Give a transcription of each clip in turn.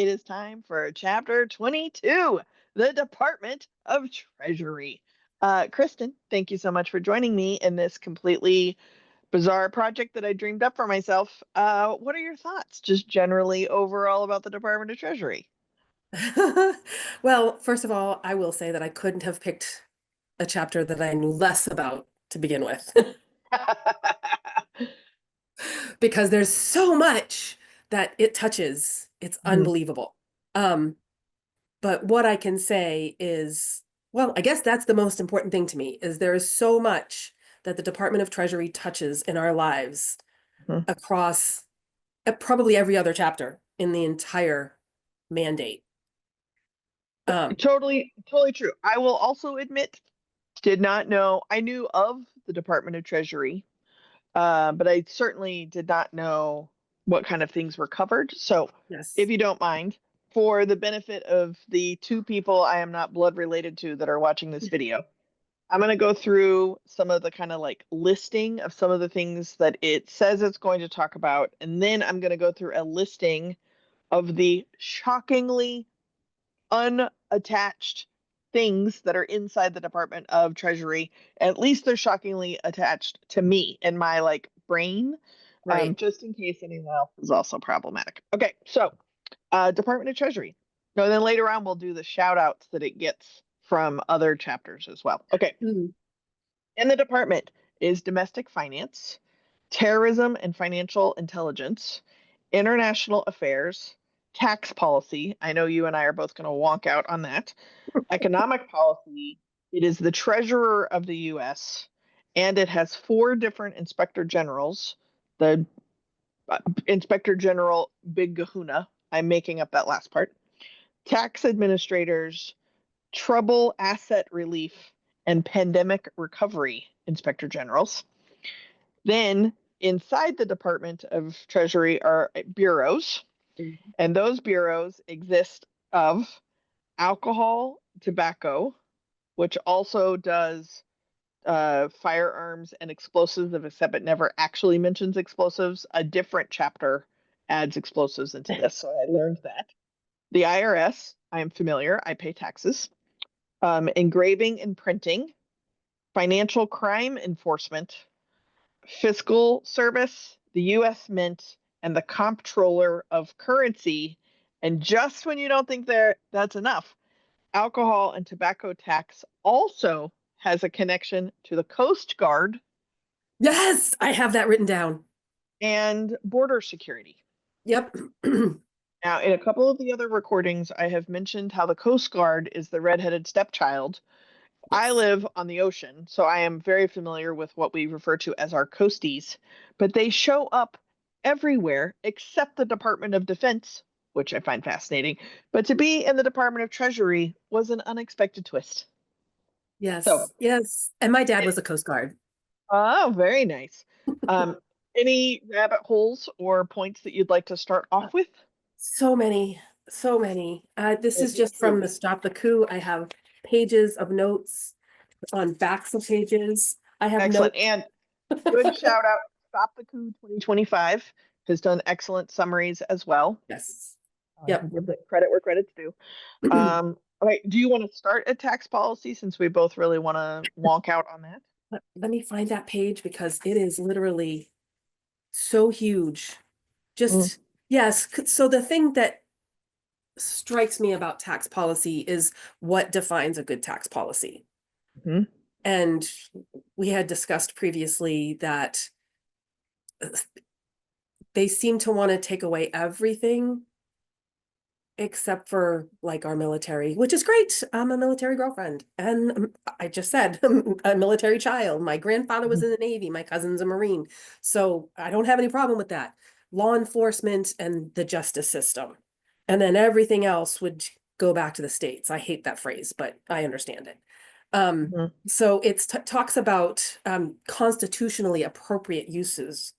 it is time for chapter 22, the Department of Treasury. Kristen, thank you so much for joining me in this completely bizarre project that I dreamed up for myself. What are your thoughts, just generally overall, about the Department of Treasury? Well, first of all, I will say that I couldn't have picked a chapter that I knew less about to begin with because there's so much that it touches. It's Mhm. unbelievable. Um, but what I can say is, well, I guess that's the most important thing to me is there is so much that the Department of Treasury touches in our lives Mhm. across probably every other chapter in the entire mandate. Um, Totally true. I will also admit, did not know. I knew of the Department of Treasury, but I certainly did not know what kind of things were covered. So, if yes. you don't mind, for the benefit of the two people I am not blood related to that are watching this video, I'm going to go through some of the kind of like listing of some of the things that it says it's going to talk about. And then I'm going to go through a listing of the shockingly unattached things that are inside the Department of Treasury. At least they're shockingly attached to me in my like brain, Right. just in case anyone else is also problematic. Okay, so Department of Treasury. No, then later on we'll do the shout outs that it gets from other chapters as well. Okay, Mhm. in the department is domestic finance, terrorism and financial intelligence, international affairs, tax policy. I know you and I are both going to wonk out on that. Economic policy. It is the treasurer of the US, and it has four different inspector generals. The inspector general Big Kahuna. I'm making up that last part. Tax administrators, trouble asset relief, and pandemic recovery inspector generals. Then inside the Department of Treasury are bureaus, and those bureaus exist of alcohol, tobacco, which also does firearms and explosives, except it never actually mentions explosives. A different chapter adds explosives into this, so I learned that. The IRS, I am familiar, I pay taxes. Engraving and printing, financial crime enforcement, fiscal service, the U.S. Mint, and the comptroller of currency. And just when you don't think that's enough, alcohol and tobacco tax also has a connection to the Coast Guard Yes, I have that written down. and border security. Yep. Now, in a couple of the other recordings, I have mentioned how the Coast Guard is the redheaded stepchild. I Yes. live on the ocean, so I am very familiar with what we refer to as our coasties, but they show up everywhere except the Department of Defense, which I find fascinating. But to be in the Department of Treasury was an unexpected twist. So, Yes. Yes. And my dad was a Coast Guard. oh, very nice. Um, any rabbit holes or points that you'd like to start off with? So many, so many. This is Me just from the Stop the Coup. I have pages of notes on backs of pages. I have Excellent. notes. And good shout out. Stop the Coup 2025 has done excellent summaries as well. Yes. I Yep. can give the credit where credit's due. Okay, do you want to start a tax policy since we both really want to wonk out on that? Let me find that page because it is literally so huge. Mm, Just, yes. So the thing that strikes me about tax policy is what defines a good tax policy. mhm. And we had discussed previously that they seem to want to take away everything except for like our military, which is great. I'm a military girlfriend. And I just said a military child. My grandfather was in the Navy, my cousin's a Marine. So I don't have any problem with that. Law enforcement and the justice system. And then everything else would go back to the states. I hate that phrase, but I understand it. Mhm. So it talks about constitutionally appropriate uses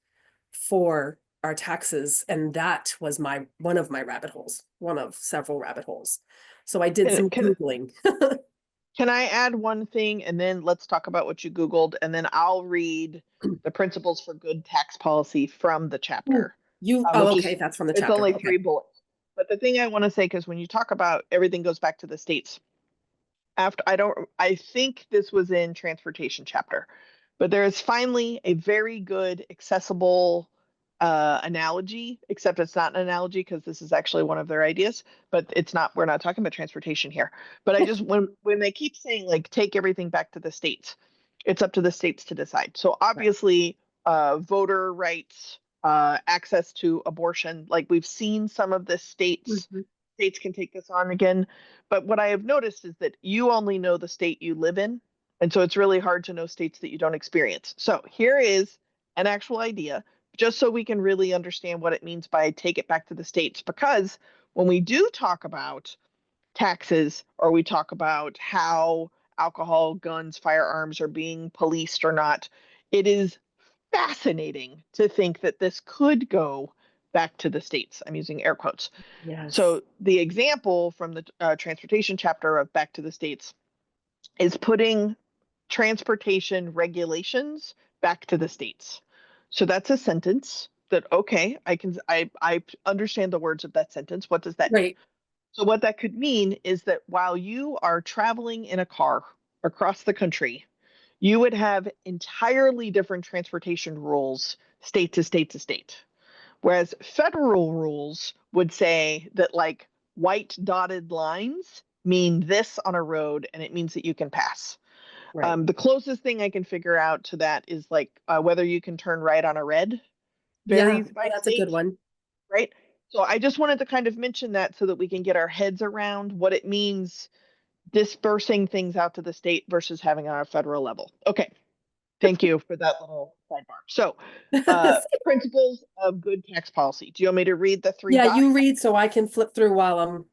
for our taxes, and that was my one of my rabbit holes, one of several rabbit holes. So I did Can, some can Googling. can I add one thing and then let's talk about what you Googled and then I'll read the principles for good tax policy from the Ooh, chapter, you, oh, which okay, is that's from the it's chapter. only Okay. three bullets. But the thing I want to say, because when you talk about everything goes back to the states, I think this was in transportation chapter, but there is finally a very good accessible analogy, except it's not an analogy because this is actually one of their ideas, but we're not talking about transportation here. But I just, when they keep saying like, take everything back to the states, it's up to the states to decide. So Right. obviously, voter rights, access to abortion, like we've seen some of the Mhm. states can take this on again. But what I have noticed is that you only know the state you live in. And so it's really hard to know states that you don't experience. So here is an actual idea, just so we can really understand what it means by take it back to the states. Because when we do talk about taxes, or we talk about how alcohol, guns, firearms are being policed or not, it is fascinating to think that this could go back to the states. I'm using air quotes. Yes. So the example from the transportation chapter of Back to the States is putting transportation regulations back to the states. So that's a sentence that, okay, I understand the words of that sentence. What does that mean? Right. So what that could mean is that while you are traveling in a car across the country, you would have entirely different transportation rules state to state to state. Whereas federal rules would say that like white dotted lines mean this on a road and it means that you can pass. Right. The closest thing I can figure out to that is like whether you can turn right on a red Yeah, varies by that's a good state, one. right? So I just wanted to kind of mention that so that we can get our heads around what it means dispersing things out to the state versus having on a federal level. Okay, thank you for that little sidebar. So, principles of good tax policy. Do you want me to read the three Yeah, you dots? read so I can flip through while I'm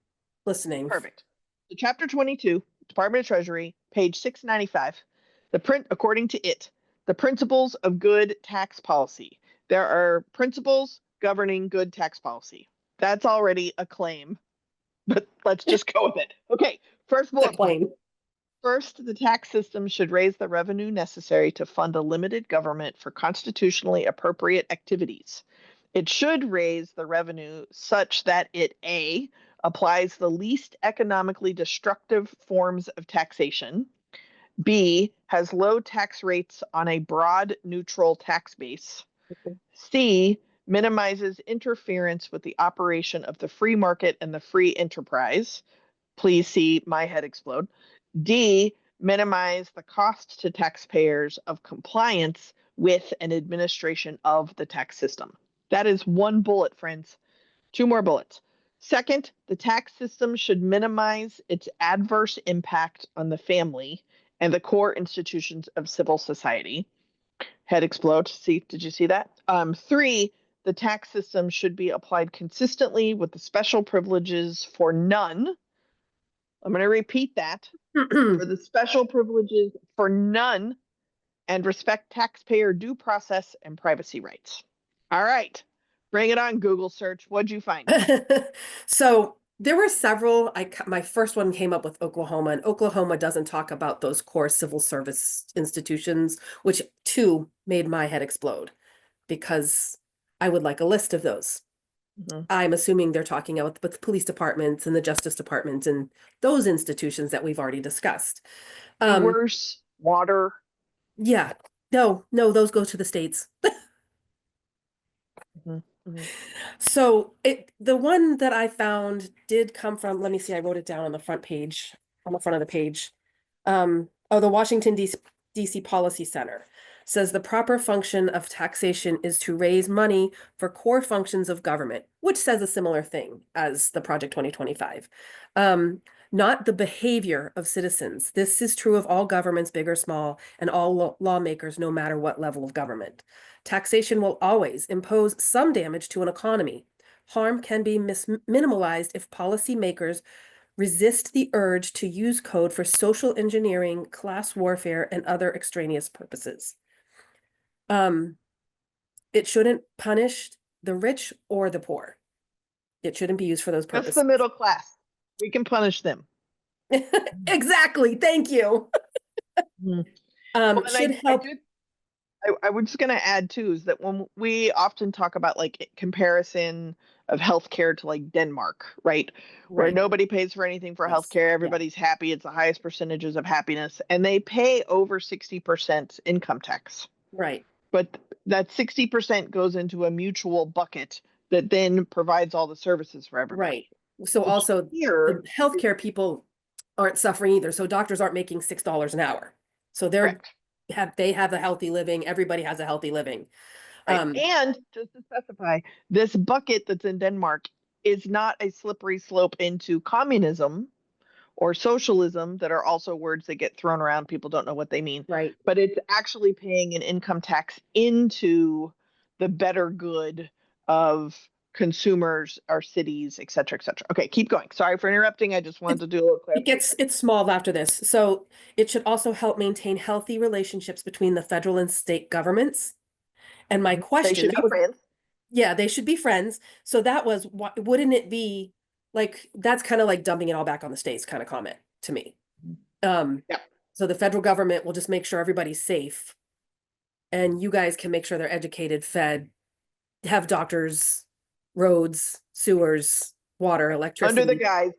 listening. Perfect. So, chapter 22, Department of Treasury, page 695. According to it, the principles of good tax policy. There are principles governing good tax policy. That's already a claim, but let's just go with it. Okay, first The bullet point. claim. First, the tax system should raise the revenue necessary to fund a limited government for constitutionally appropriate activities. It should raise the revenue such that it A, applies the least economically destructive forms of taxation, B, has low tax rates on a broad neutral tax base, C, minimizes interference with the operation of the free market and the free enterprise. Please see my head explode. D, minimize the cost to taxpayers of compliance with an administration of the tax system. That is one bullet, friends. Two more bullets. Second, the tax system should minimize its adverse impact on the family and the core institutions of civil society. Head explode. See, did you see that? Three, the tax system should be applied consistently with the special privileges for none. I'm going to repeat that, for the special privileges for none and respect taxpayer due process and privacy rights. All right, bring it on, Google search. What'd you find? So there were several. My first one came up with Oklahoma, and Oklahoma doesn't talk about those core civil service institutions, which too made my head explode because I would like a list of those. Mhm. I'm assuming they're talking about the police departments and the justice departments and those institutions that we've already discussed. Um, Sewers, water. yeah, no, those go to the states. Mhm, mhm. So the one that I found did come from, let me see, I wrote it down on the front page, on the front of the page. The Washington DC Policy Center says the proper function of taxation is to raise money for core functions of government, which says a similar thing as the Project 2025. Not the behavior of citizens. This is true of all governments, big or small, and all lawmakers, no matter what level of government. Taxation will always impose some damage to an economy. Harm can be minimalized if policymakers resist the urge to use code for social engineering, class warfare, and other extraneous purposes. Um, it shouldn't punish the rich or the poor. It shouldn't be used for those Just the purposes. middle class. We can punish them. Exactly. Thank you. Mhm. Well, and Should I help. did. I was just going to add too is that when we often talk about like comparison of healthcare to like Denmark, right? Where Right. nobody pays for anything for Yes. healthcare, Yeah. everybody's happy, it's the highest percentages of happiness, and they pay over 60% income tax. Right. But that 60% goes into a mutual bucket that then provides all the services for everybody. Right. So Which also here the is healthcare people aren't suffering either. So doctors aren't making $6 an hour. So correct. they have a healthy living. Everybody has a healthy living. Right. Um, And just to specify, this bucket that's in Denmark is not a slippery slope into communism or socialism that are also words that get thrown around. People don't know what they mean, right. but it's actually paying an income tax into the better good of consumers, our cities, et cetera, et cetera. Okay, keep going. Sorry for interrupting. I just wanted It, to do a little it gets clarification. it's small after this. So it should also help maintain healthy relationships between the federal and state governments. And my They question, should that be was, friends. yeah, they should be friends. So that was, wouldn't it be like, that's kind of like dumping it all back on the states kind of comment to me. Um, Yeah. so the federal government will just make sure everybody's safe and you guys can make sure they're educated, fed, have doctors, roads, sewers, water, Under the electricity. guise,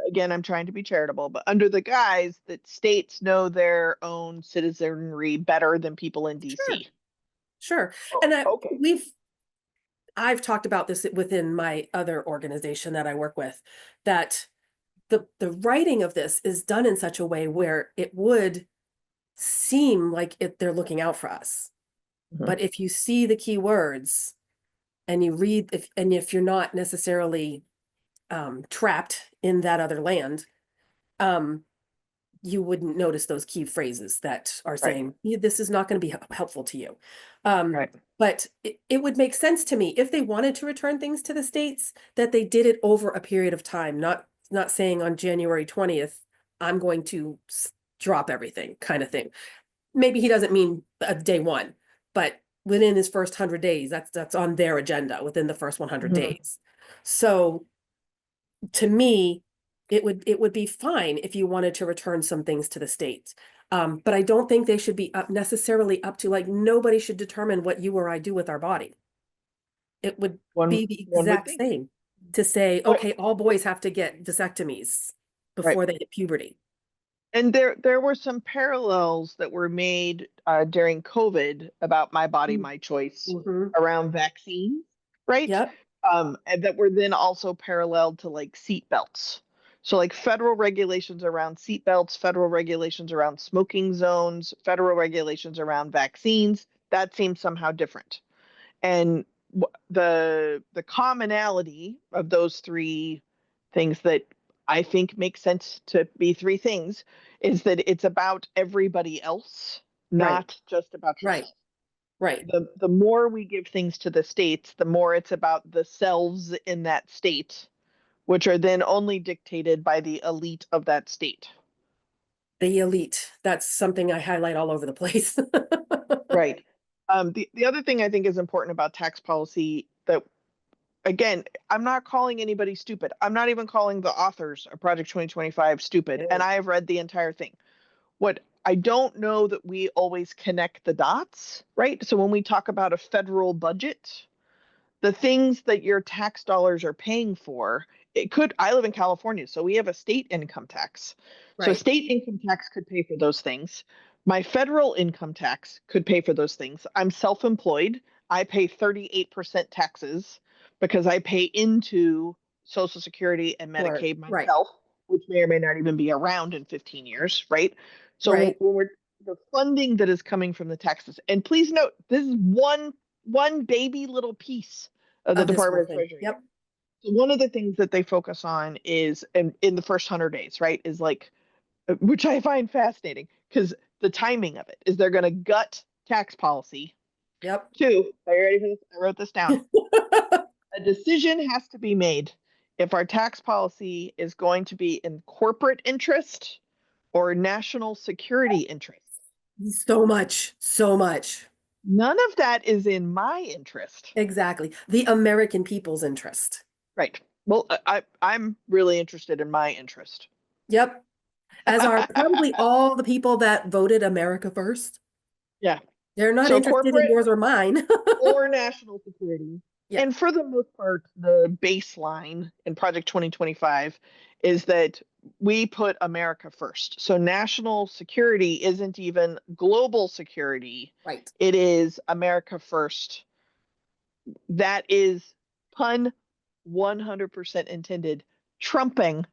again, I'm trying to be charitable, but under the guise that states know their own citizenry better than people in Sure, DC. sure. Oh, And okay. I've talked about this within my other organization that I work with, that the writing of this is done in such a way where it would seem like they're looking out for us. Mhm. But if you see the key words and you read, if you're not necessarily trapped in that other land, um, you wouldn't notice those key phrases that are Right, saying, "Yeah, this is not going to be helpful to you." Um, right. but it would make sense to me if they wanted to return things to the states, that they did it over a period of time, not saying on January 20th, I'm going to drop everything kind of thing. Maybe he doesn't mean day one, but within his first 100 days, that's on their agenda within the first 100 Mhm. days. So to me, it would be fine if you wanted to return some things to the states. But I don't think they should be necessarily up to, like, nobody should determine what you or I do with our body. It would One be the one would exact think. same to say, But okay, all boys have to get vasectomies right. before they hit puberty. And there were some parallels that were made during COVID about my body, my choice Mm-hmm. around vaccines, right? Yep. And that were then also paralleled to like seat belts. So like federal regulations around seat belts, federal regulations around smoking zones, federal regulations around vaccines, that seems somehow different. And the commonality of those three things that I think make sense to be three things is that it's about everybody else, Right. not just about Right. yourself. Right. The more we give things to the states, the more it's about the selves in that state, which are then only dictated by the elite of that state. The elite. That's something I highlight all over the place. Right. The other thing I think is important about tax policy that again, I'm not calling anybody stupid. I'm not even calling the authors of Project 2025 stupid. And I have read the entire thing. What I don't know that we always connect the dots, right? So when we talk about a federal budget, the things that your tax dollars are paying for, it could, I live in California, so we have a state income tax. So Right. state income tax could pay for those things. My federal income tax could pay for those things. I'm self-employed. I pay 38% taxes because I pay into Social Security and Sure. Medicaid Right. myself, which may or may not even be around in 15 years, right? So Right. when we're the funding that is coming from the taxes, and please note, this is one baby little piece of the Of this whole Department of thing. Treasury. Yep. So one of the things that they focus on is in the first 100 days, right? Is like, which I find fascinating because the timing of it is they're going to gut tax policy. Yep. Two, are you ready for this? I wrote this down. A decision has to be made if our tax policy is going to be in corporate interest or national security interest. So much. So much. None of that is in my interest. Exactly. The American people's interest. Right. Well, I'm really interested in my interest. Yep. As are probably all the people that voted America first. Yeah. They're not So interested in corporate yours or mine. or national security. Yeah. And for the most part, the baseline in Project 2025 is that we put America first. So national security isn't even global security, Right. it is America first. That is, pun 100% intended, trumping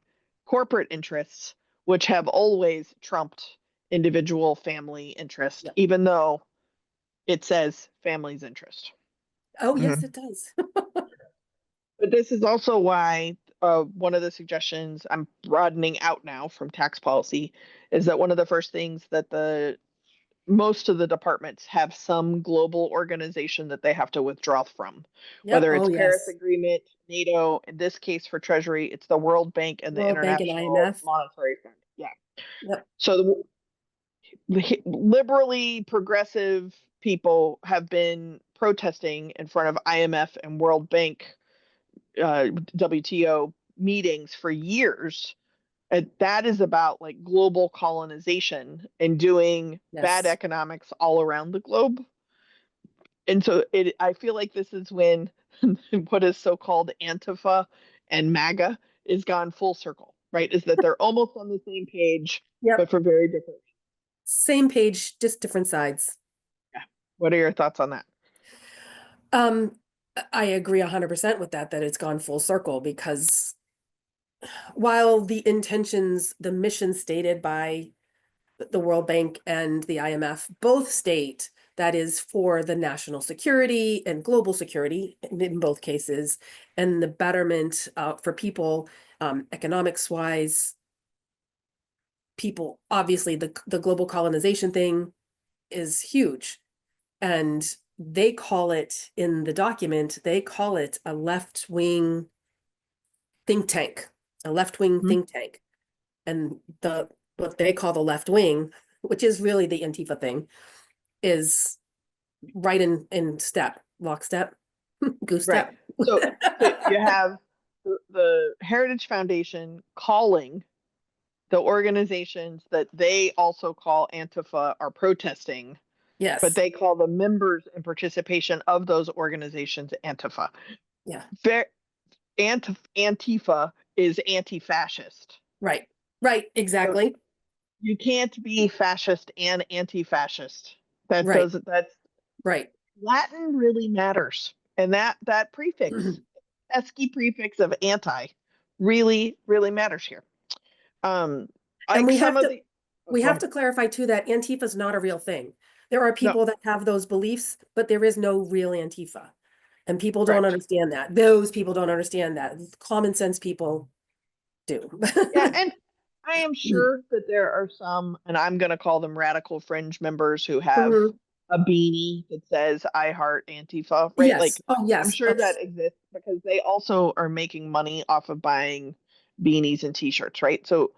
corporate interests, which have always trumped individual family interest, Yep. even though it says family's interest. Oh, yes, Mhm. it does. But this is also why one of the suggestions, I'm broadening out now from tax policy, is that one of the first things that the most of the departments have some global organization that they have to withdraw from, Yep. whether Oh, it's Paris yes. Agreement, NATO. In this case for Treasury, it's the World Bank and the World Bank and International IMF. Monetary Fund. Yeah. Yep. So the liberally progressive people have been protesting in front of IMF and World Bank, WTO meetings for years. And that is about like global colonization and doing bad Yes. economics all around the globe. And so I feel like this is when what is so-called Antifa and MAGA is gone full circle, right? Is that they're almost on the same page, but Yep. for very different. Same page, just different sides. Yeah. What are your thoughts on that? Um, I agree 100% with that, that it's gone full circle because while the intentions, the mission stated by the World Bank and the IMF both state that is for the national security and global security in both cases, and the betterment for people, economics wise, people, obviously, the global colonization thing is huge. And they call it in the document, they call it a left wing think tank, a left wing Mhm. think tank. And the what they call the left wing, which is really the Antifa thing, is right in step, lockstep, goose Right. step. So you have the Heritage Foundation calling the organizations that they also call Antifa are protesting, but Yes. they call the members and participation of those organizations Antifa. Yeah. Ver- Antifa is anti-fascist. Right. Right. So Exactly. you can't be fascist and anti-fascist. That Right. doesn't. That's Right. Latin really matters, and that prefix, pesky prefix of anti, really matters here. Um, And like we some have of to the. Oh, we go have ahead. to clarify too that Antifa is not a real thing. There are No, people that have those beliefs, but there is no real Antifa. And people don't correct. understand that. Those people don't understand that. Common sense people do. Yeah, and I am sure that there are some, and I'm going to call them radical fringe members who have Mhm. a beanie that says "I heart Antifa," right? Yes. Like, Oh, I'm yes. sure Oh, that exists because they also are making money off of buying beanies and T-shirts, right? So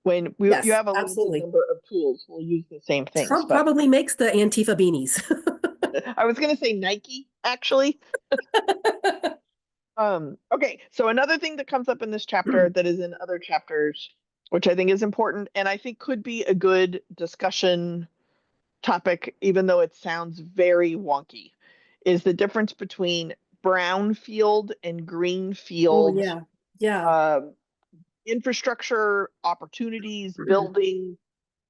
when you yes, have a limited absolutely. number of tools, we'll use the same things. Trump But probably makes the Antifa beanies. I was going to say Nike, actually. Okay, so another thing that comes up in this chapter that is in other chapters, which I think is important and I think could be a good discussion topic, even though it sounds very wonky, is the difference between brownfield and Oh, greenfield yeah. Yeah. um, infrastructure opportunities, building.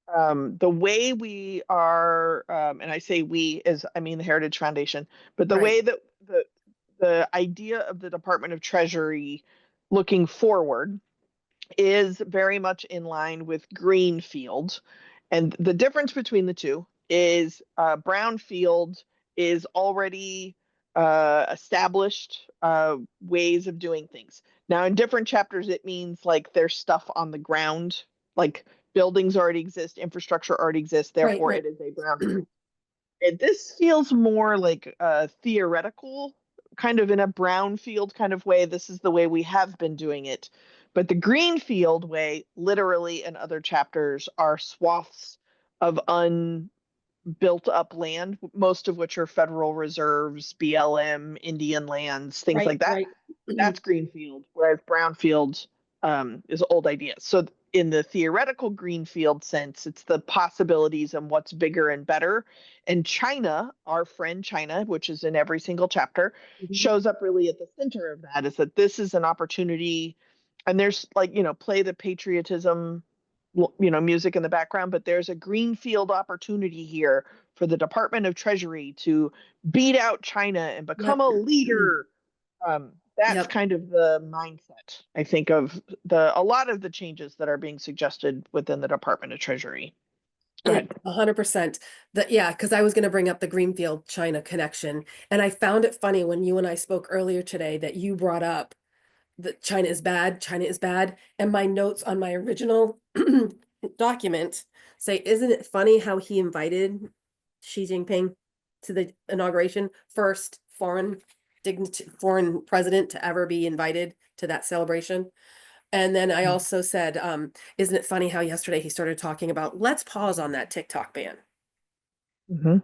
The way we are, and I say we as I mean the Heritage Foundation, but the Right. way that the idea of the Department of Treasury looking forward is very much in line with Greenfield. And the difference between the two is Brownfield is already established ways of doing things. Now, in different chapters, it means like there's stuff on the ground, like buildings already exist, infrastructure already exists, Right. therefore Right. it is a brownfield. And this feels more like theoretical, kind of in a brownfield kind of way. This is the way we have been doing it. But the greenfield way, literally in other chapters, are swaths of unbuilt up land, most of which are federal reserves, BLM, Indian lands, things Right. like that. Right. That's greenfield, whereas brownfield is old ideas. So in the theoretical greenfield sense, it's the possibilities and what's bigger and better. And China, our friend China, which is in every single chapter, Mhm. shows up really at the center of that, is that this is an opportunity. And there's like, play the patriotism, music in the background, but there's a greenfield opportunity here for the Department of Treasury to beat out China and become Yep. a leader. That's Yep. kind of the mindset, I think, of a lot of the changes that are being suggested within the Department of Treasury. Go ahead. 100%. Yeah, because I was going to bring up the Greenfield China connection. And I found it funny when you and I spoke earlier today that you brought up that China is bad, China is bad. And my notes on my original document say, isn't it funny how he invited Xi Jinping to the inauguration? First foreign president to ever be invited to that celebration. And then I also said, isn't it funny how yesterday he started talking about let's pause on that TikTok ban? Mm-hmm.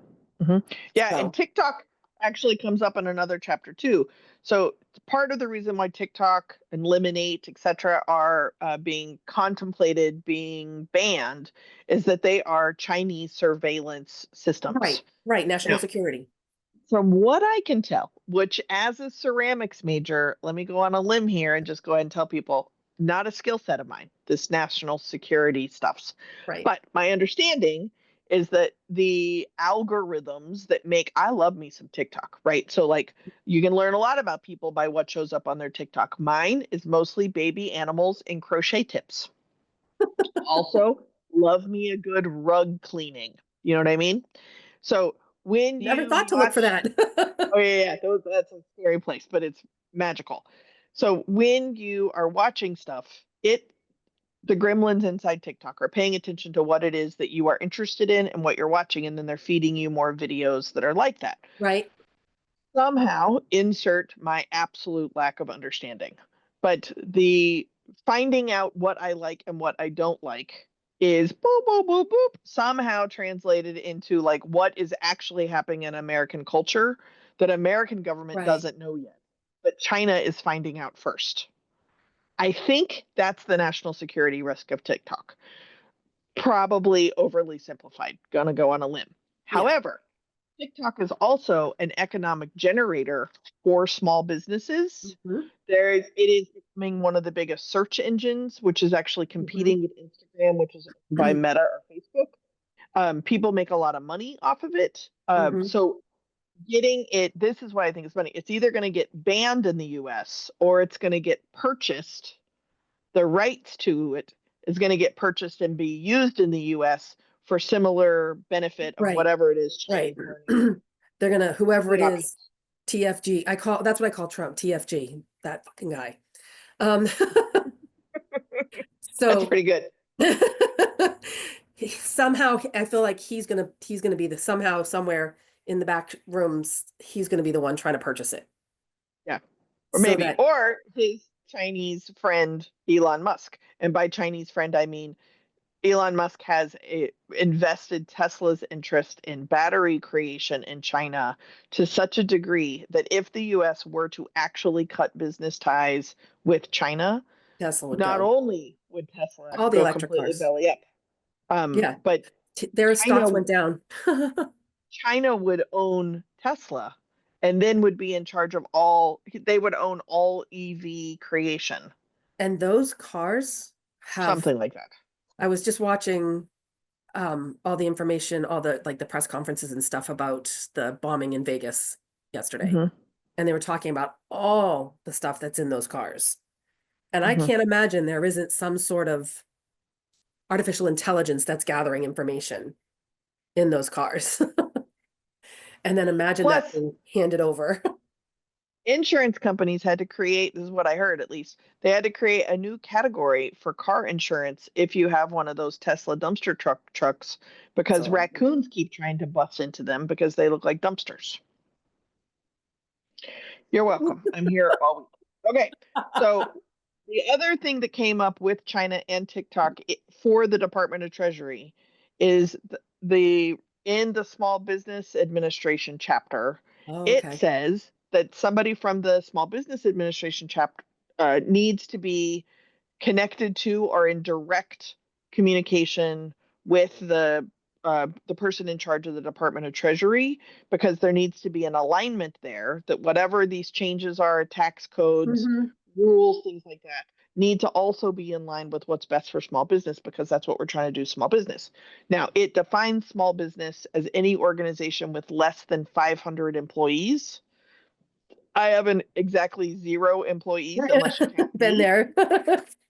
Mm-hmm. Yeah, and So, TikTok actually comes up in another chapter too. So part of the reason why TikTok and Lemonade, etc., are being contemplated being banned is that they are Chinese surveillance systems. right, national Now, security. from what I can tell, which as a ceramics major, let me go on a limb here and just go ahead and tell people, not a skill set of mine, this national security stuffs. Right, But my understanding is that the algorithms that I love me some TikTok, right? So, like, you can learn a lot about people by what shows up on their TikTok. Mine is mostly baby animals and crochet tips. Also, love me a good rug cleaning. You know what I mean? So, when never you thought to look for watch that. Oh yeah, that's a scary place, but it's magical. So when you are watching stuff, the gremlins inside TikTok are paying attention to what it is that you are interested in and what you're watching, and then they're feeding you more videos that are like that. Right, Somehow insert my absolute lack of understanding. But the finding out what I like and what I don't like is boop, boop, boop, boop, somehow translated into like what is actually happening in American culture that American government right. doesn't know yet. But China is finding out first. I think that's the national security risk of TikTok. Probably overly simplified. Gonna go on a limb. Yeah. However, TikTok is also an economic generator for small businesses. Hmm. It is becoming one of the biggest search engines, which is actually Hmm. competing with Instagram, which is owned by Meta or Facebook. People make a lot of money off of it. Hmm. So getting it, this is what I think is funny. It's either going to get banned in the US or it's going to get purchased. The rights to it is going to get purchased and be used in the US for similar benefit of Right, whatever it is China right. is learning about. They're gonna, whoever The it is, options. TFG. That's what I call Trump, TFG, that fucking guy. Um, That's so pretty good. somehow I feel like he's gonna be the somehow somewhere in the back rooms, he's gonna be the one trying to purchase it. Yeah. Or So maybe, that or his Chinese friend Elon Musk. And by Chinese friend, I mean Elon Musk has invested Tesla's interest in battery creation in China to such a degree that if the US were to actually cut business ties with China, Tesla would not go. only would Tesla All the go electric completely cars. belly up, Yeah. but Their stocks China went down. China would own Tesla and then would be in charge of they would own all EV creation, And those cars have, something like that. I was just watching all the information, all the like the press conferences and stuff about the bombing in Vegas yesterday. Hmm. And they were talking about all the stuff that's in those cars. And I Hmm. can't imagine there isn't some sort of artificial intelligence that's gathering information in those cars. And then imagine that Plus, being handed over. insurance companies had to create, this is what I heard at least, they had to create a new category for car insurance if you have one of those Tesla dumpster trucks because So raccoons keep trying to bust into them because they look like dumpsters. You're welcome. I'm here all week. Okay. So the other thing that came up with China and TikTok for the Department of Treasury is in the Small Business Administration chapter, oh, it okay. says that somebody from the Small Business Administration chapter needs to be connected to or in direct communication with the person in charge of the Department of Treasury, because there needs to be an alignment there that whatever these changes are, tax codes, Mhm. rules, things like that, need to also be in line with what's best for small business, because that's what we're trying to do, small business. Now, it defines small business as any organization with less than 500 employees. I have an exactly 0 employees unless you count Been me. there.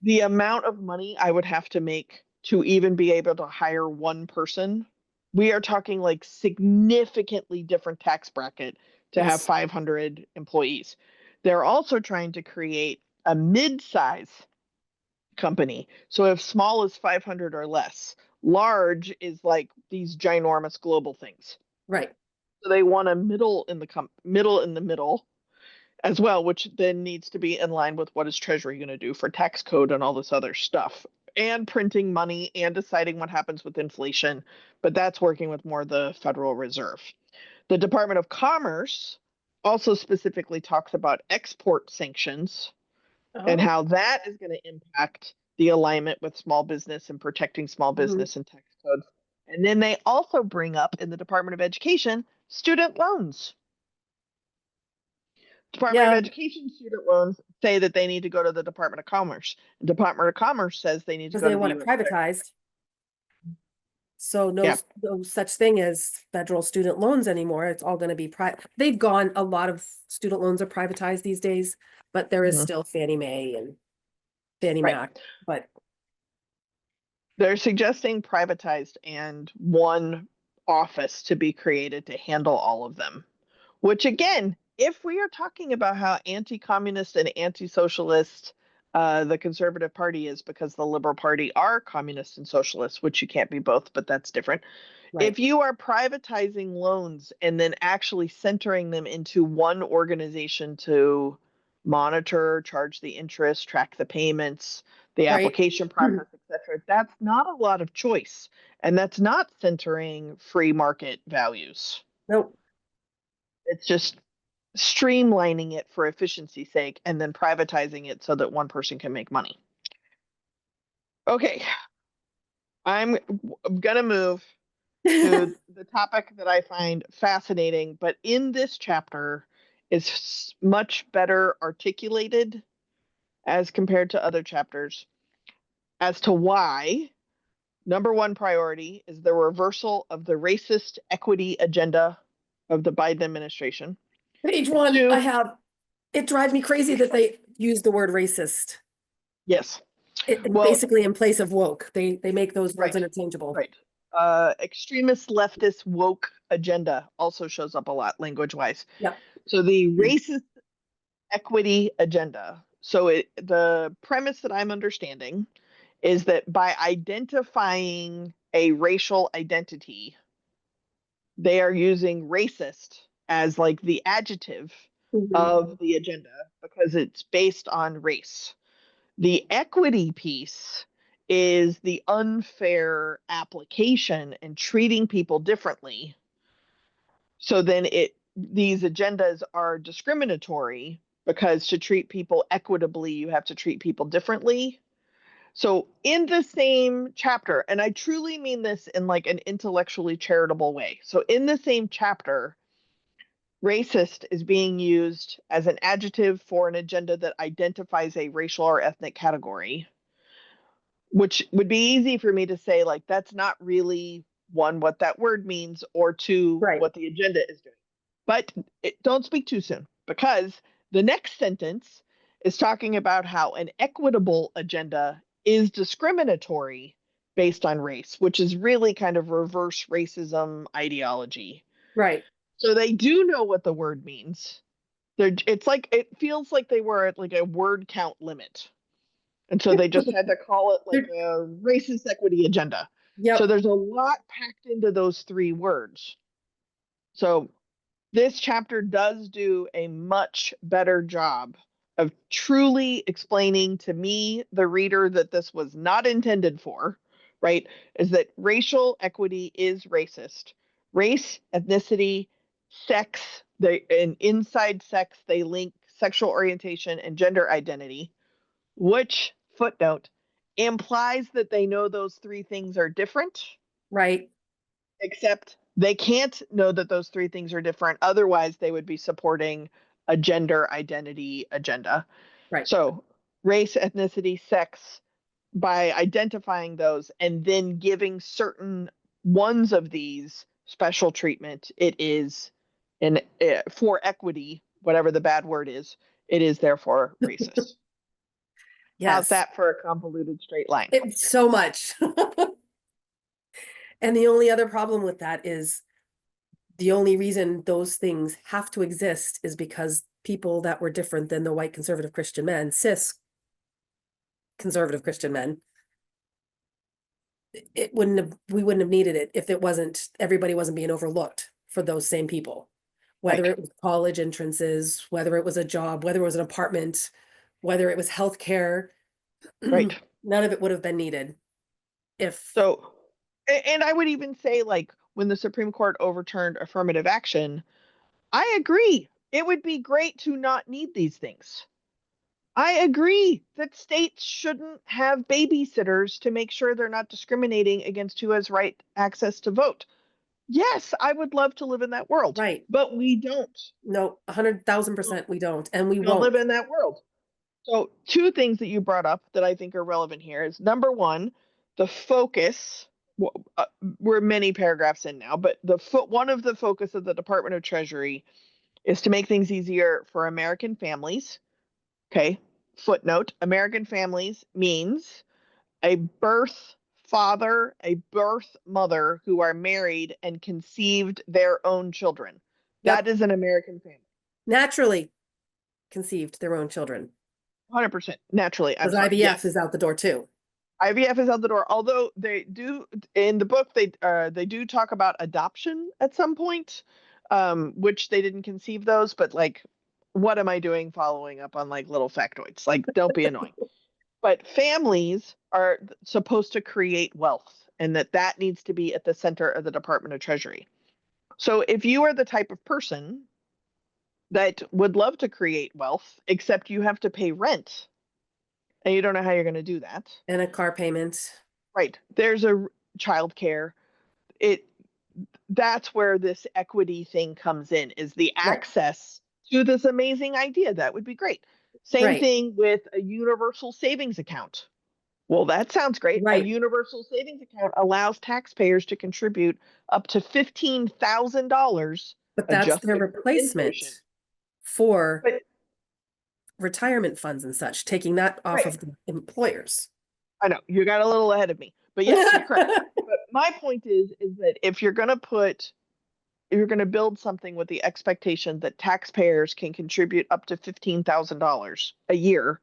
The amount of money I would have to make to even be able to hire one person, we are talking like significantly different tax bracket to have Yes. 500 employees. They're also trying to create a mid-size company. So if small is 500 or less, large is like these ginormous global things. Right. So they want a middle in the middle as well, which then needs to be in line with what is Treasury going to do for tax code and all this other stuff, and printing money and deciding what happens with inflation. But that's working with more the Federal Reserve. The Department of Commerce also specifically talks about export sanctions and Oh. how that is going to impact the alignment with small business and protecting small Mhm. business and tax codes. And then they also bring up in the Department of Education student loans. Department of Yeah, Education student loans say that they need to go to the Department of Commerce. The Department of Commerce says they need to because go they to the want it U.S. Treasury. privatized. So Yeah. no such thing as federal student loans anymore. It's all going to be private. They've gone, a lot of student loans are privatized these days, but there is Mhm. still Fannie Mae and Fannie Right. Mac. But They're suggesting privatized and one office to be created to handle all of them. Which, again, if we are talking about how anti-communist and anti-socialist the Conservative Party is, because the Liberal Party are communist and socialist, which you can't be both, but that's different. right, If you are privatizing loans and then actually centering them into one organization to monitor, charge the interest, track the payments, the right. application process, etc., that's not a lot of choice. And that's not centering free market values. Nope. It's just streamlining it for efficiency's sake and then privatizing it so that one person can make money. Okay, I'm going to move to the topic that I find fascinating, but in this chapter is much better articulated as compared to other chapters as to why number one priority is the reversal of the racist equity agenda of the Biden administration. Page one, I Two, have, it drives me crazy that they use the word racist. yes. Well, Basically in place of woke. They make those words right, interchangeable. right. Extremist leftist woke agenda also shows up a lot language wise. Yep. So the racist equity agenda. So the premise that I'm understanding is that by identifying a racial identity, they are using racist as like the adjective Mhm. of the agenda because it's based on race. The equity piece is the unfair application and treating people differently. So then these agendas are discriminatory because to treat people equitably, you have to treat people differently. So in the same chapter, and I truly mean this in like an intellectually charitable way. So in the same chapter, racist is being used as an adjective for an agenda that identifies a racial or ethnic category, which would be easy for me to say, like, that's not really one, what that word means, or two, Right, what the agenda is doing. But don't speak too soon, because the next sentence is talking about how an equitable agenda is discriminatory based on race, which is really kind of reverse racism ideology. right. So they do know what the word means. It's like it feels like they were at like a word count limit. And so they just had to call it like a racist equity agenda. So Yep. there's a lot packed into those 3 words. So this chapter does do a much better job of truly explaining to me, the reader, that this was not intended for, right? Is that racial equity is racist. Race, ethnicity, sex, and inside sex, they link sexual orientation and gender identity, which footnote implies that they know those three things are different, Right. except they can't know that those three things are different. Otherwise, they would be supporting a gender identity agenda. Right. So, race, ethnicity, sex, by identifying those and then giving certain ones of these special treatment, it is for equity, whatever the bad word is, it is therefore racist. How's Yes. that for a convoluted straight line? It's so much. And the only other problem with that is the only reason those things have to exist is because people that were different than the white conservative Christian men, cis conservative Christian men, we wouldn't have needed it if everybody wasn't being overlooked for those same people. Whether Right. it was college entrances, whether it was a job, whether it was an apartment, whether it was healthcare, Right. none of it would have been needed if. So, and I would even say, like, when the Supreme Court overturned affirmative action, I agree. It would be great to not need these things. I agree that states shouldn't have babysitters to make sure they're not discriminating against who has right access to vote. Yes, I would love to live in that world, Right. but we don't. No, 100,000% we don't, and we We don't live won't. in that world. So, two things that you brought up that I think are relevant here is number one, the focus. We're many paragraphs in now, but one of the focus of the Department of Treasury is to make things easier for American families. Okay. Footnote: American families means a birth father, a birth mother who are married and conceived their own children. That Yep. is an American family. Naturally conceived their own children. 100%. Naturally. I'm Because sorry. IVF Yes. is out the door too. IVF is out the door. Although they do in the book, they do talk about adoption at some point, which they didn't conceive those. But like, what am I doing following up on like little factoids? Like, don't be annoying. But families are supposed to create wealth, and that needs to be at the center of the Department of Treasury. So if you are the type of person that would love to create wealth, except you have to pay rent and you don't know how you're going to do that, And a car payment. right? There's a childcare. It That's where this equity thing comes in, is the Right. access to this amazing idea. That would be great. Same Right. thing with a universal savings account. Well, that sounds great. A Right. universal savings account allows taxpayers to contribute up to $15,000 But that's their adjusted for replacement inflation. for But retirement funds and such, taking that off right, of the employers. I know you got a little ahead of me, but yes, you're correct. But my point is that if you're going to build something with the expectation that taxpayers can contribute up to $15,000 a year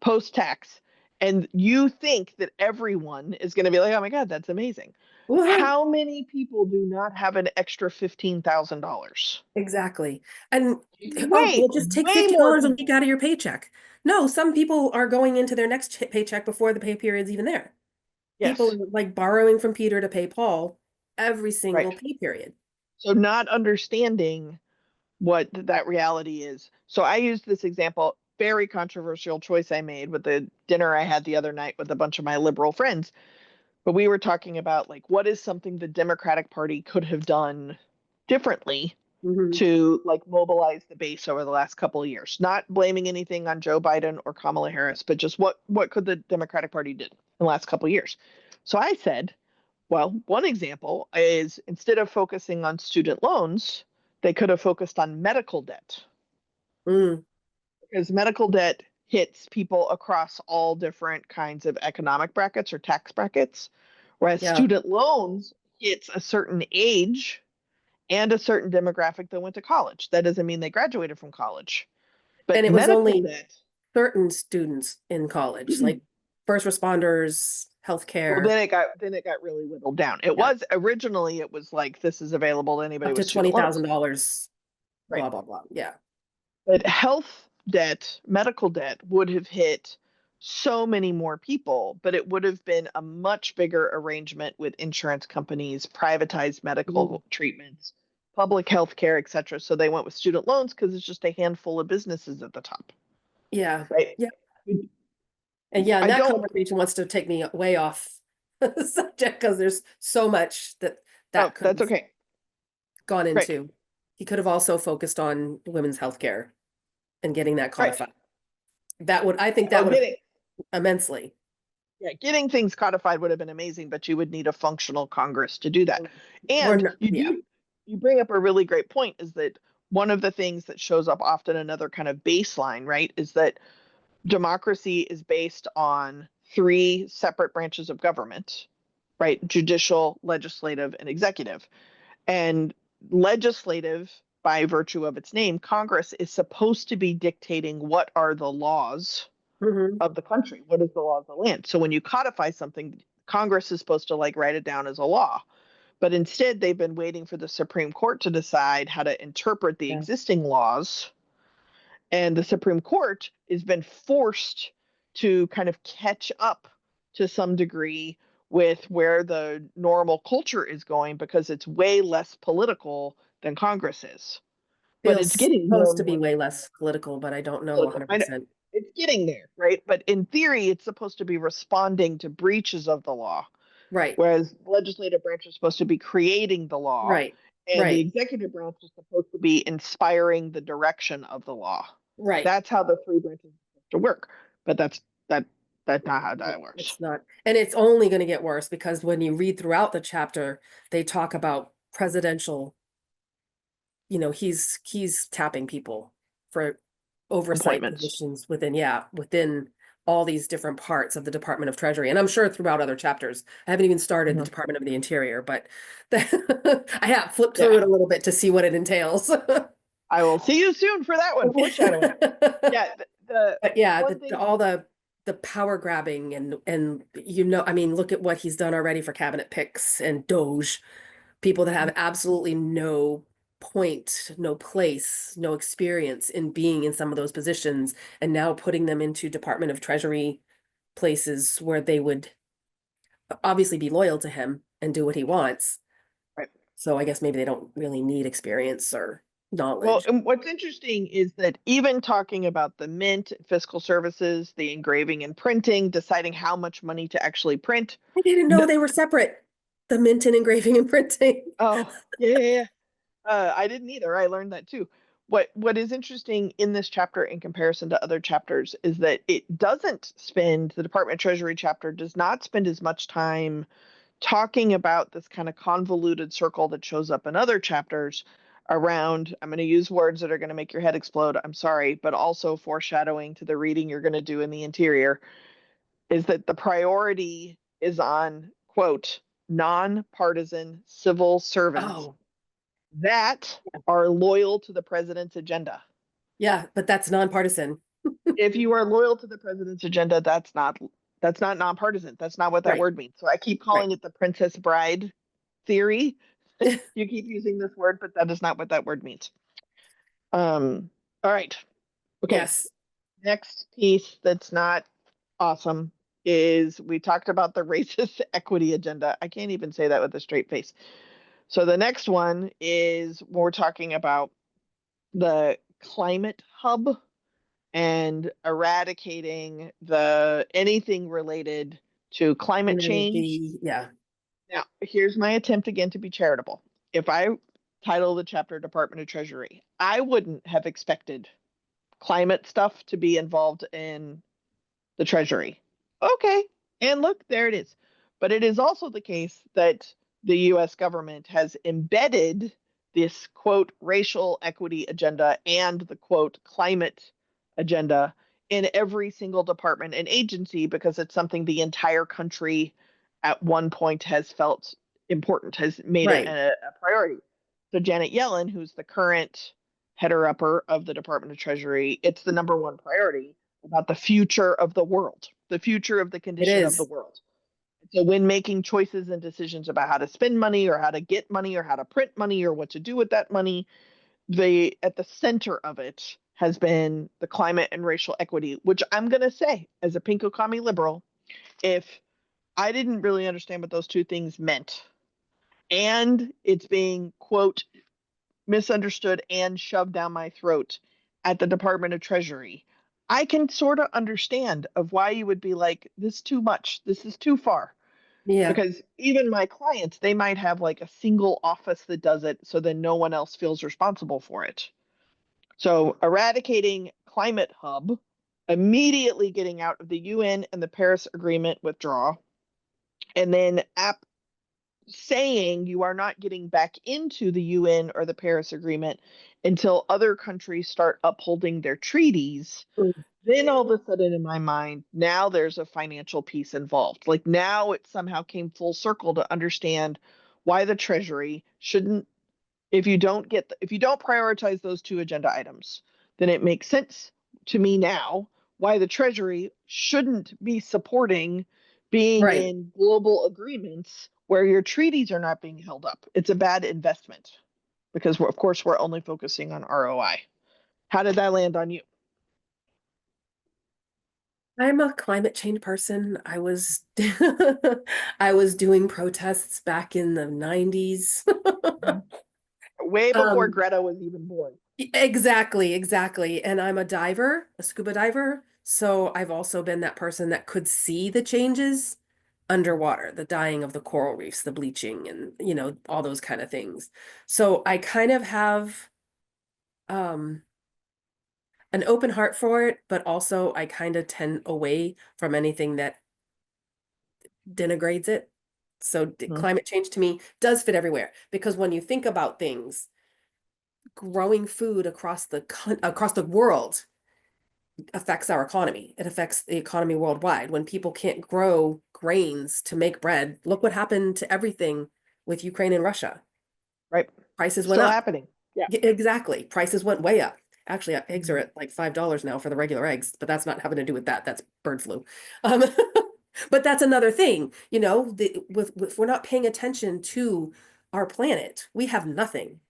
post tax, and you think that everyone is going to be like, oh my God, that's amazing. Woohoo. How many people do not have an extra $15,000? Exactly. And oh, Way, we'll just take way more $50 a week people. out of your paycheck. No, some people are going into their next paycheck before the pay period's even there. People Yes, are like borrowing from Peter to pay Paul every single right. pay period. So not understanding what that reality is. So I used this example, very controversial choice I made with the dinner I had the other night with a bunch of my liberal friends. But we were talking about like what is something the Democratic Party could have done differently Mhm. to like mobilize the base over the last couple of years. Not blaming anything on Joe Biden or Kamala Harris, but just what could the Democratic Party did in the last couple of years. So I said, well, one example is instead of focusing on student loans, they could have focused on medical debt, Mm, because medical debt hits people across all different kinds of economic brackets or tax brackets, whereas yeah. student loans hits a certain age and a certain demographic that went to college. That doesn't mean they graduated from college. And But it was medical only debt, certain students in college, well, like first responders, healthcare. then it got really whittled down. It Yeah. was originally it was like this is available to anybody Up to with student loans. $20,000, Right. blah, blah, blah. Yeah. But health debt, medical debt would have hit so many more people, but it would have been a much bigger arrangement with insurance companies, privatized Mm, medical treatments, public health care, et cetera. So they went with student loans because it's just a handful of businesses at the top, yeah. right? Yeah. And yeah, and I that don't. conversation wants to take me way off the subject because there's so much Oh, that could that's have okay. gone Right. into. He could have also focused on women's healthcare and getting that Right. codified. I think that Oh, would have getting immensely. yeah, getting things codified would have been amazing, but you would need a functional Congress to do that. We're And not, yeah. you bring up a really great point is that one of the things that shows up often, another kind of baseline, right, is that democracy is based on three separate branches of government, right? Judicial, legislative, and executive. And legislative, by virtue of its name, Congress is supposed to be dictating what are the laws Mhm. of the country, what is the law of the land. So when you codify something, Congress is supposed to like write it down as a law. But instead, they've been waiting for the Supreme Court to decide how to interpret the Yeah. existing laws. And the Supreme Court has been forced to kind of catch up to some degree with where the normal culture is going because it's way less political than Congress is. But it's Feels getting more supposed and to be more way less political, but I don't know political. I know 100%. it's getting there, right? But in theory, it's supposed to be responding to breaches of the law, Right, whereas the legislative branch is supposed to be creating the law, right, and the right, executive branch is supposed to be inspiring the direction of the law. right. That's how the three branches are supposed to work. But that that's not how that works. It's not. And it's only going to get worse because when you read throughout the chapter, they talk about presidential, he's tapping people for oversight Appointments. positions within all these different parts of the Department of Treasury. And I'm sure throughout other chapters. I haven't even started the Mhm. Department of the Interior, but I have flipped through Yeah, it a little bit to see what it entails. I will see you soon for that one. Foreshadowing. Yeah, the But yeah, one thing. all the power grabbing and I mean, look at what he's done already for cabinet picks and Doge, people that have absolutely no point, no place, no experience in being in some of those positions, and now putting them into Department of Treasury places where they would obviously be loyal to him and do what he wants. Right. So I guess maybe they don't really need experience or Well, knowledge. and what's interesting is that even talking about the mint, fiscal services, the engraving and printing, deciding how much money to actually print. I didn't know No, they were separate. The mint and engraving and printing. oh, yeah, yeah, yeah. I didn't either. I learned that too. What is interesting in this chapter in comparison to other chapters is that it doesn't spend the Department of Treasury chapter does not spend as much time talking about this kind of convoluted circle that shows up in other chapters around. I'm going to use words that are going to make your head explode. I'm sorry, but also foreshadowing to the reading you're going to do in the interior is that the priority is on quote nonpartisan civil servants Oh, that are loyal to the president's agenda. yeah, but that's nonpartisan. If you are loyal to the president's agenda, that's not nonpartisan. That's not what that Right, word means. So I keep right. calling it the Princess Bride theory. You keep using this word, but that is not what that word means. All right. Okay. Yes. Next piece that's not awesome is we talked about the racist equity agenda. I can't even say that with a straight face. So the next one is we're talking about the climate hub and eradicating the anything related to climate change. Energy, yeah. Now, here's my attempt again to be charitable. If I title the chapter Department of Treasury, I wouldn't have expected climate stuff to be involved in the Treasury. Okay, and look, there it is. But it is also the case that the US government has embedded this quote racial equity agenda and the quote climate agenda in every single department and agency because it's something the entire country at one point has felt important, has made it Right. a priority. So Janet Yellen, who's the current header upper of the Department of Treasury, it's the number one priority about the future of the world, the future of the It condition of the is. world. So when making choices and decisions about how to spend money or how to get money or how to print money or what to do with that money, the at the center of it has been the climate and racial equity, which I'm going to say as a pinko commie liberal, if I didn't really understand what those two things meant and it's being quote misunderstood and shoved down my throat at the Department of Treasury, I can sort of understand of why you would be like, this is too much. This is too far. Yeah. Because even my clients, they might have like a single office that does it, so then no one else feels responsible for it. So eradicating climate hub, immediately getting out of the UN and the Paris Agreement withdraw, and then saying you are not getting back into the UN or the Paris Agreement until other countries start upholding their treaties. Mm. Then all of a sudden in my mind, now there's a financial piece involved. Like now it somehow came full circle to understand why the Treasury shouldn't, if you don't prioritize those two agenda items, then it makes sense to me now why the Treasury shouldn't be supporting being Right. in global agreements where your treaties are not being held up. It's a bad investment because of course we're only focusing on ROI. How did that land on you? I'm a climate change person. I was I was doing protests back in the 90s. Way before Um, Greta was even born. exactly, exactly. And I'm a diver, a scuba diver. So I've also been that person that could see the changes underwater, the dying of the coral reefs, the bleaching, and all those kind of things. So I kind of have um an open heart for it, but also I kind of tend away from anything that denigrates it. So Mhm. climate change to me does fit everywhere because when you think about things, growing food across the world affects our economy. It affects the economy worldwide. When people can't grow grains to make bread, look what happened to everything with Ukraine and Russia. Right. Prices went Still up. happening. Yeah. Exactly. Prices went way up. Actually, eggs are Mhm. at like $5 now for the regular eggs, but that's not having to do with that. That's bird flu. Um, but that's another thing, if we're not paying attention to our planet, we have nothing.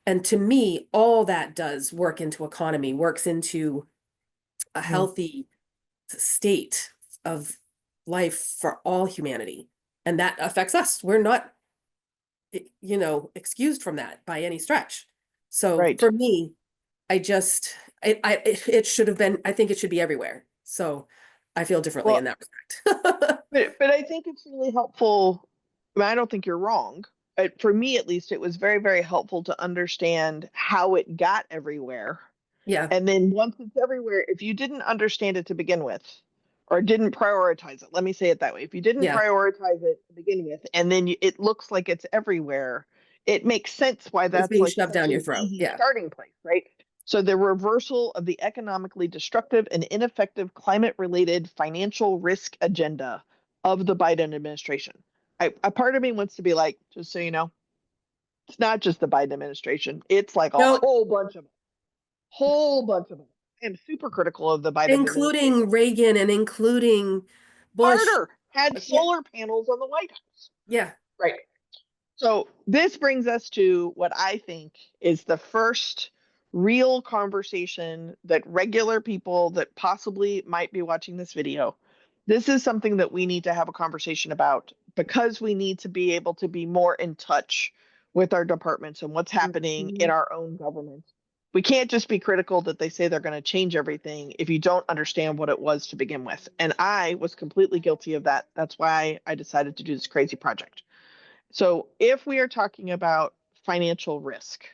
And to me, all that does work into economy, works into a Mhm. healthy state of life for all humanity. And that affects us. We're not, excused from that by any stretch. So Right. for me, I just, it should have been, I think it should be everywhere. So I feel differently in Well, that respect. but I think it's really helpful. I mean, I don't think you're wrong. For me, at least, it was very, very helpful to understand how it got everywhere. Yeah, And then once it's everywhere, if you didn't understand it to begin with, or didn't prioritize it, let me say it that way. If you didn't yeah, prioritize it to begin with, and then it looks like it's everywhere, it makes sense why it's that's being like shoved such down your an throat. easy Yeah, starting place, right? So the reversal of the economically destructive and ineffective climate-related financial risk agenda of the Biden administration. A part of me wants to be like, just so you know, it's not just the Biden administration. It's like a no, whole bunch of them. I am super critical of the Biden administration. including Reagan and including Bush. Carter had Yeah, solar panels on the White House. yeah, Right. So this brings us to what I think is the first real conversation that regular people that possibly might be watching this video. This is something that we need to have a conversation about because we need to be able to be more in touch with our departments and what's happening in mhm, our own government. We can't just be critical that they say they're going to change everything if you don't understand what it was to begin with. And I was completely guilty of that. That's why I decided to do this crazy project. So if we are talking about financial risk,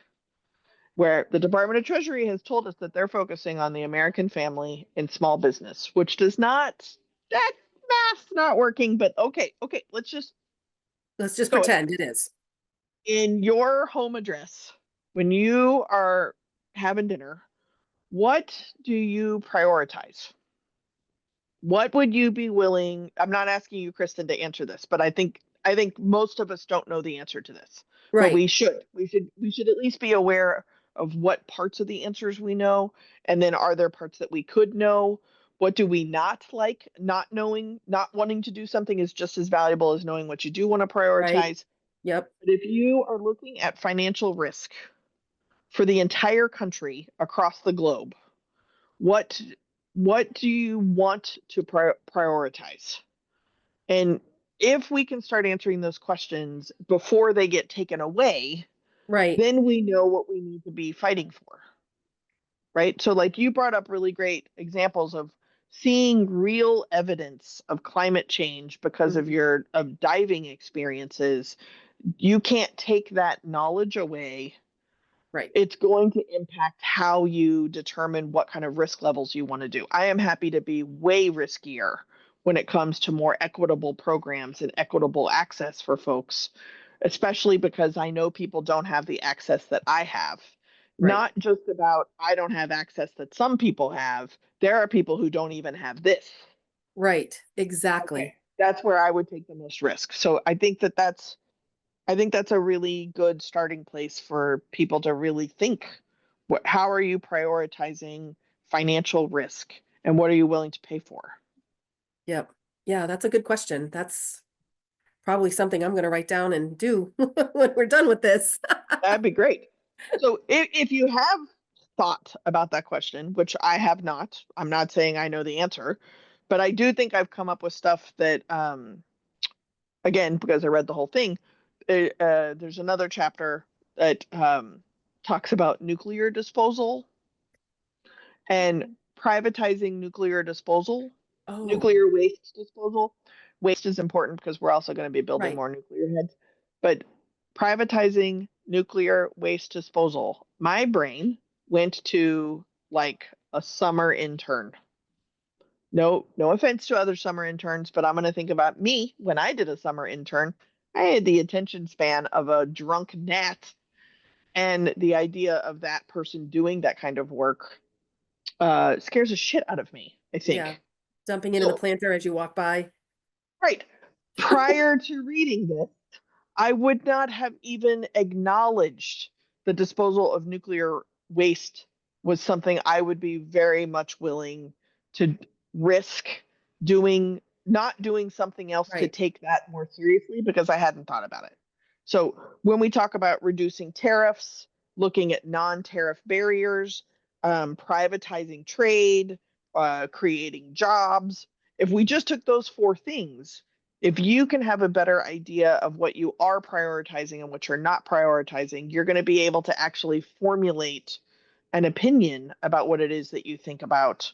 where the Department of Treasury has told us that they're focusing on the American family and small business, which does not, that math's not working, but okay, let's let's just go with it. pretend it is. In your home address, when you are having dinner, what do you prioritize? What would you be willing? I'm not asking you, Kristen, to answer this, but I think most of us don't know the answer to this. But Right, we should. We should at least be aware of what parts of the answers we know, and then are there parts that we could know? What do we not like? Not knowing, not wanting to do something is just as valuable as knowing what you do want to right. prioritize. Yep, But if you are looking at financial risk for the entire country across the globe, what what do you want to prioritize? And if we can start answering those questions before they get taken away, right. then we know what we need to be fighting for. right? So like you brought up really great examples of seeing real evidence of climate change because of Mhm. your of diving experiences. You can't take that knowledge away. Right. It's going to impact how you determine what kind of risk levels you want to do. I am happy to be way riskier when it comes to more equitable programs and equitable access for folks, especially because I know people don't have the access that I have. Right. Not just about I don't have access that some people have. There are people who don't even have this. Right. Okay. Exactly. That's where I would take the most risk. So I think that's a really good starting place for people to really think how are you prioritizing financial risk and what are you willing to pay for? Yep. Yeah, that's a good question. That's probably something I'm going to write down and do when we're done with this. That'd be great. So if you have thought about that question, which I have not, I'm not saying I know the answer, but I do think I've come up with stuff that, again, because I read the whole thing, there's another chapter that talks about nuclear disposal and privatizing nuclear disposal, Oh, nuclear waste disposal. Waste is important because we're also going to be building right. more nuclear heads, but privatizing nuclear waste disposal. My brain went to like a summer intern. No, no offense to other summer interns, but I'm going to think about me when I did a summer intern. I had the attention span of a drunk gnat, and the idea of that person doing that kind of work scares the shit out of me, I Yeah. think. Dumping it in the So, planter as you walk by. right. Prior to reading this, I would not have even acknowledged the disposal of nuclear waste was something I would be very much willing to risk doing, not doing something else to Right. take that more seriously because I hadn't thought about it. So when we talk about reducing tariffs, looking at non-tariff barriers, privatizing trade, creating jobs, if we just took those four things, if you can have a better idea of what you are prioritizing and what you're not prioritizing, you're going to be able to actually formulate an opinion about what it is that you think about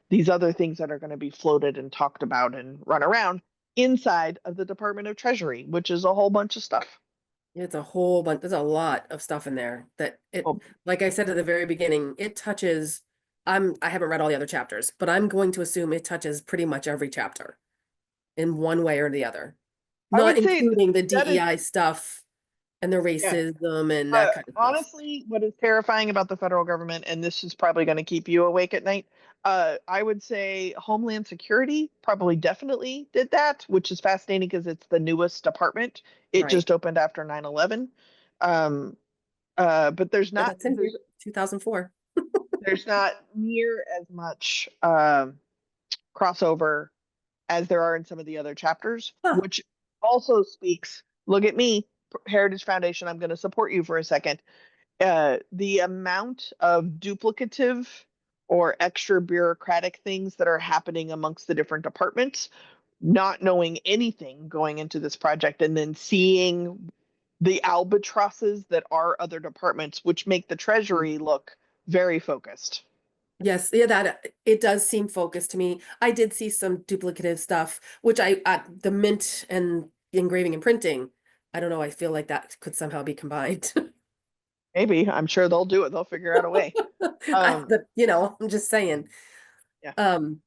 these other things that are going to be floated and talked about and run around inside of the Department of Treasury, which is a whole bunch of stuff. It's a whole bunch, there's a lot of stuff in there that it, Well, like I said at the very beginning, it touches, I haven't read all the other chapters, but I'm going to assume it touches pretty much every chapter in one way or the other, I not would say including the that is, DEI stuff and the yeah. racism and that kind of stuff. Honestly, what is terrifying about the federal government, and this is probably going to keep you awake at night, I would say Homeland Security probably definitely did that, which is fascinating because it's the newest department. It Right. just opened after 9/11. Um, but Yeah, that's in here, there's 2004. not near as much crossover as there are in some of the other chapters, Huh. which also speaks. Look at me, Heritage Foundation. I'm going to support you for a second. The amount of duplicative or extra bureaucratic things that are happening amongst the different departments, not knowing anything going into this project, and then seeing the albatrosses that are other departments, which make the Treasury look very focused. Yes, yeah, that it does seem focused to me. I did see some duplicative stuff, which the mint and engraving and printing, I don't know, I feel like that could somehow be combined. Maybe I'm sure they'll do it. They'll figure out a way. Um, I'm just saying. yeah. Um,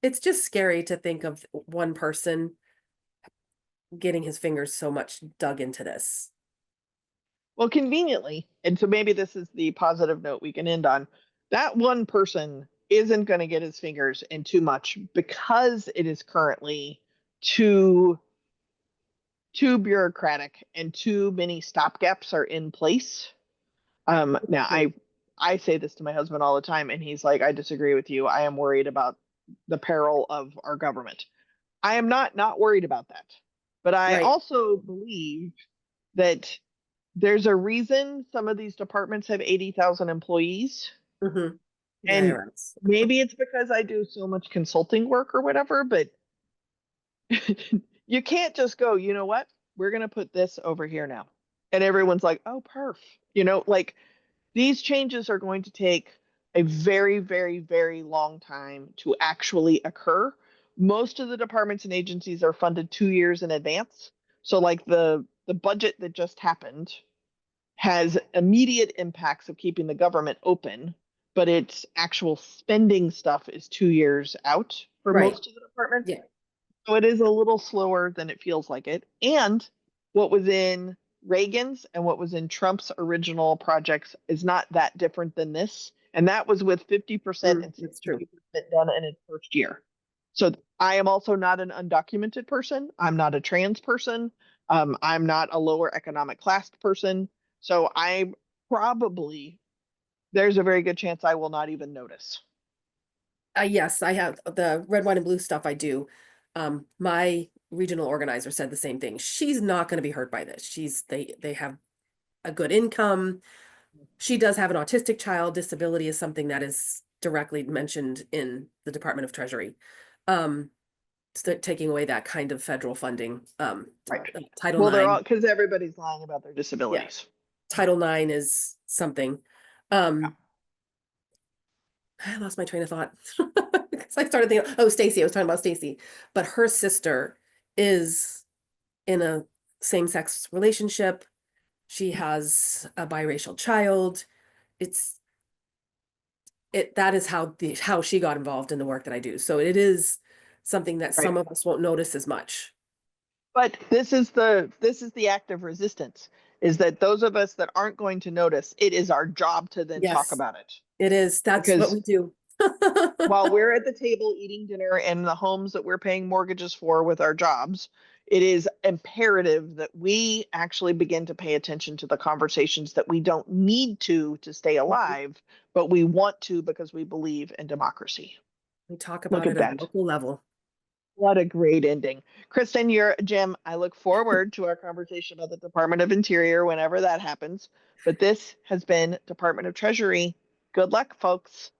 it's just scary to think of one person getting his fingers so much dug into this. Well, conveniently, and so maybe this is the positive note we can end on. That one person isn't going to get his fingers in too much because it is currently too too bureaucratic and too many stopgaps are in place. Now I say this to my husband all the time, and he's like, I disagree with you. I am worried about the peril of our government. I am not worried about that, but I Right. also believe that there's a reason some of these departments have 80,000 employees. Hmm. Yeah, And you're right. maybe it's because I do so much consulting work or whatever, but you can't just go, you know what? We're going to put this over here now. And everyone's like, oh, perf. You know, like these changes are going to take a very, very, very long time to actually occur. Most of the departments and agencies are funded 2 years in advance. So like the budget that just happened has immediate impacts of keeping the government open, but its actual spending stuff is 2 years out for Right. most of the departments. Yeah. So it is a little slower than it feels like it. And what was in Reagan's and what was in Trump's original projects is not that different than this. And that was with 50% and That's true. 62% done in its first year. So I am also not an undocumented person. I'm not a trans person. I'm not a lower economic class person. So I probably, there's a very good chance I will not even notice. Yes, I have the red, white, and blue stuff. I do. My regional organizer said the same thing. She's not going to be hurt by this. They have a good income. She does have an autistic child. Disability is something that is directly mentioned in the Department of Treasury. Taking away that kind of federal funding. Right. Title Well, they're all IX. because everybody's lying about their Yeah. disabilities. Title IX is something. I lost my train of thought. Because I started thinking, oh, Stacy, I was talking about Stacy. But her sister is in a same-sex relationship. She has a biracial child. That is how she got involved in the work that I do. So it is something that Right. some of us won't notice as much. But this is the act of resistance, is that those of us that aren't going to notice, it is our job to then talk Yes, about it. it is. That's what Because we do. while we're at the table eating dinner in the homes that we're paying mortgages for with our jobs, it is imperative that we actually begin to pay attention to the conversations that we don't need to stay alive, but we want to because we believe in democracy. We talk Look about at it at a that. local level. What a great ending. Kristen, you're Jim. I look forward to our conversation about the Department of Interior whenever that happens. But this has been Department of Treasury. Good luck, folks.